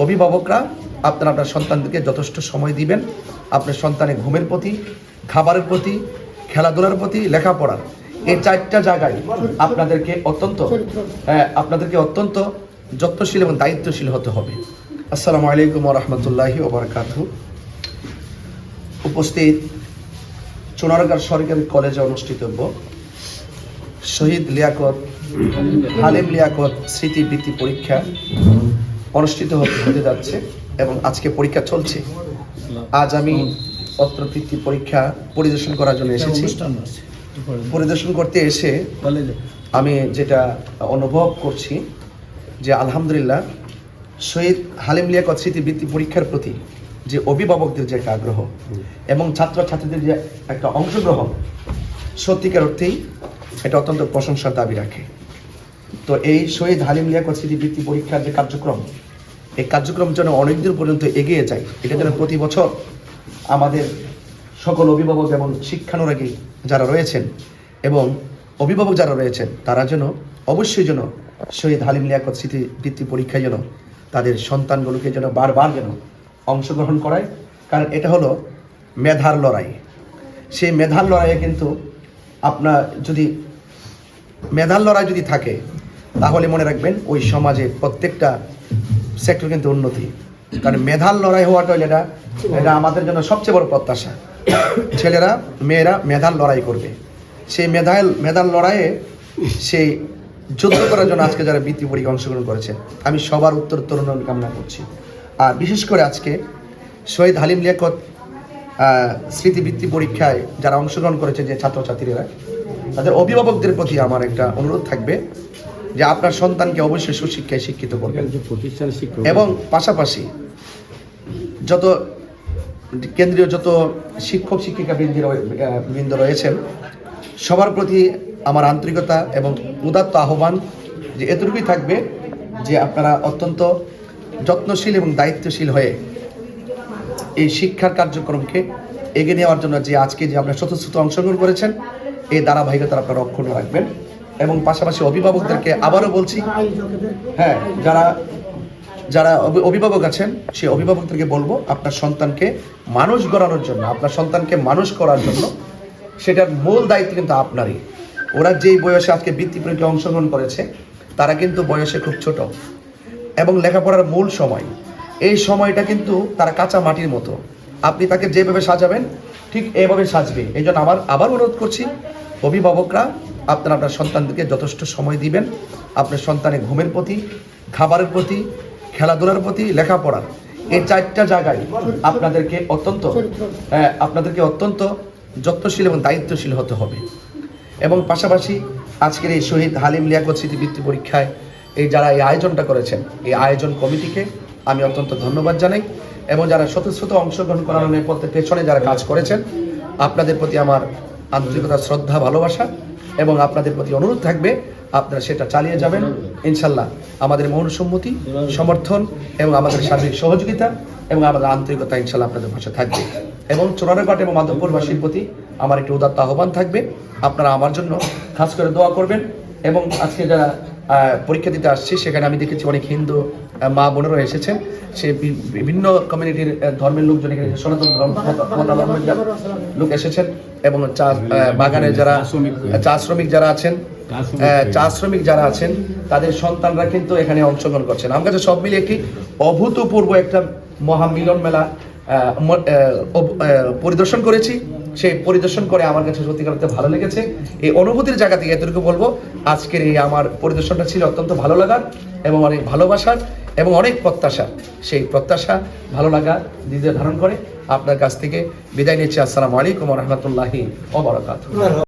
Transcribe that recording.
অভিভাবকরা আপনার সন্তানদেরকে যথেষ্ট সময় দিবেন। আপনার সন্তানের ঘুমের প্রতি, খাবারের প্রতি, খেলাধুলার প্রতি, লেখাপড়ার এই চারটা জায়গায় আপনাদেরকে অত্যন্ত যত্নশীল এবং দায়িত্বশীল হতে হবে। আসসালামু আলাইকুম ওয়া রাহমাতুল্লাহি ওয়া বারাকাতুহু। উপস্থিত চুনারগাঁও সরকারি কলেজে অনুষ্ঠিতব্য শহীদ হালিম লিয়াকত স্মৃতিবৃত্তি পরীক্ষা অনুষ্ঠিত হতে যাচ্ছে এবং আজকে পরীক্ষা চলছে। আজ আমি অত্র বৃত্তি পরীক্ষা পরিদর্শন করার জন্য এসেছি। পরিদর্শন করতে এসে আমি যেটা অনুভব করছি যে আলহামদুলিল্লাহ শহীদ হালিম লিয়াকত স্মৃতিবৃত্তি পরীক্ষার প্রতি যে অভিভাবকদের যে একটা আগ্রহ এবং ছাত্রছাত্রীদের যে একটা অংশগ্রহণ সত্যিকার অর্থেই এটা অত্যন্ত প্রশংসার দাবি রাখে। তো এই শহীদ হালিম লিয়াকত স্মৃতিবৃত্তি পরীক্ষার যে কার্যক্রম, এই কার্যক্রম যেন অনেকদিন পর্যন্ত এগিয়ে যায়, এটা যেন প্রতি বছর আমাদের সকল অভিভাবক এবং শিক্ষানুরাগী যারা রয়েছেন এবং অভিভাবক যারা রয়েছেন তারা যেন অবশ্যই যেন শহীদ হালিম লিয়াকত স্মৃতিবৃত্তি পরীক্ষায় যেন তাদের সন্তানগুলোকে যেন বারবার যেন অংশগ্রহণ করায়। কারণ এটা হলো মেধার লড়াই। সেই মেধার লড়াইয়ে কিন্তু আপনার যদি মেধার লড়াই যদি থাকে তাহলে মনে রাখবেন ওই সমাজে প্রত্যেকটা সেক্টর কিন্তু উন্নতি। কারণ মেধার লড়াই হওয়াটা হলে এটা আমাদের জন্য সবচেয়ে বড় প্রত্যাশা। ছেলেরা মেয়েরা মেধার লড়াই করবে। সেই মেধার লড়াইয়ে সেই যুদ্ধ করার জন্য আজকে যারা বৃত্তি পরীক্ষা অংশগ্রহণ করেছে আমি সবার উত্তরোত্তর কামনা করছি। আর বিশেষ করে আজকে শহীদ হালিম লিয়াকত স্মৃতিবৃত্তি পরীক্ষায় যারা অংশগ্রহণ করেছে যে ছাত্রছাত্রীরা, তাদের অভিভাবকদের প্রতি আমার একটা অনুরোধ থাকবে যে আপনার সন্তানকে অবশ্যই সুশিক্ষায় শিক্ষিত করবেন এবং পাশাপাশি যত কেন্দ্রীয় যত শিক্ষক শিক্ষিকা বৃন্দ রয়েছেন সবার প্রতি আমার আন্তরিকতা এবং উদাত্ত আহ্বান যে এতটুকুই থাকবে যে আপনারা অত্যন্ত যত্নশীল এবং দায়িত্বশীল হয়ে এই শিক্ষার কার্যক্রমকে এগিয়ে নেওয়ার জন্য যে আজকে যে আপনারা স্বতঃস্ফূর্ত অংশগ্রহণ করেছেন এই ধারাবাহিকতা আপনারা অক্ষুণ্ণ রাখবেন। এবং পাশাপাশি অভিভাবকদেরকে আবারও বলছি, হ্যাঁ, যারা অভিভাবক আছেন সেই অভিভাবকদেরকে বলবো আপনার সন্তানকে মানুষ গড়ানোর জন্য, আপনার সন্তানকে মানুষ করার জন্য সেটার মূল দায়িত্ব কিন্তু আপনারই। ওরা যেই বয়সে আজকে বৃত্তি পরীক্ষায় অংশগ্রহণ করেছে তারা কিন্তু বয়সে খুব ছোট এবং লেখাপড়ার মূল সময়, এই সময়টা কিন্তু তারা কাঁচা মাটির মতো। আপনি তাকে যেভাবে সাজাবেন ঠিক এইভাবে সাজবে। এই জন্য আবার অনুরোধ করছি অভিভাবকরা আপনার সন্তানদেরকে যথেষ্ট সময় দিবেন। আপনার সন্তানের ঘুমের প্রতি, খাবারের প্রতি, খেলাধুলার প্রতি, লেখাপড়ার এই চারটা জায়গায় আপনাদেরকে অত্যন্ত যত্নশীল এবং দায়িত্বশীল হতে হবে। এবং পাশাপাশি আজকের এই শহীদ হালিম লিয়াকত স্মৃতিবৃত্তি পরীক্ষায় যারা এই আয়োজনটা করেছেন এই আয়োজন কমিটিকে আমি অত্যন্ত ধন্যবাদ জানাই এবং যারা স্বতঃস্ফূর্ত অংশগ্রহণ করানোর পেছনে যারা কাজ করেছেন আপনাদের প্রতি আমার আন্তরিকতা, শ্রদ্ধা, ভালোবাসা এবং আপনাদের প্রতি অনুরোধ থাকবে আপনারা সেটা চালিয়ে যাবেন ইনশাল্লাহ। আমাদের মৌন সম্মতি, সমর্থন এবং আমাদের সার্বিক সহযোগিতা এবং আমাদের আন্তরিকতা ইনশাল্লাহ আপনাদের পাশে থাকবে। এবং চুনারঘাট এবং মাধবপুরবাসীর প্রতি আমার একটি উদাত্ত আহ্বান থাকবে, আপনারা আমার জন্য খাস করে দোয়া করবেন। এবং আজকে যারা পরীক্ষা দিতে আসছি সেখানে আমি দেখেছি অনেক হিন্দু মা বোনেরা এসেছেন, সে বিভিন্ন কমিউনিটির ধর্মের লোকজন এখানে সনাতন ধর্মের লোক এসেছেন এবং চা বাগানে যারা চা শ্রমিক যারা আছেন তাদের সন্তানরা কিন্তু এখানে অংশগ্রহণ করছেন। আমার কাছে সব মিলিয়ে একটি অভূতপূর্ব একটা মহামিলন মেলা পরিদর্শন করেছি। সেই পরিদর্শন করে আমার কাছে সত্যিকার অর্থে ভালো লেগেছে। এই অনুভূতির জায়গা থেকে এতটুকু বলবো আজকের এই আমার পরিদর্শনটা ছিল অত্যন্ত ভালো লাগার এবং অনেক ভালোবাসার এবং অনেক প্রত্যাশা। সেই প্রত্যাশা ভালো লাগা দিতে ধারণ করে আপনার কাছ থেকে বিদায় নিচ্ছি। আসসালামু আলাইকুম ওয়া রাহমাতুল্লাহি ওয়া বারাকাতুহু।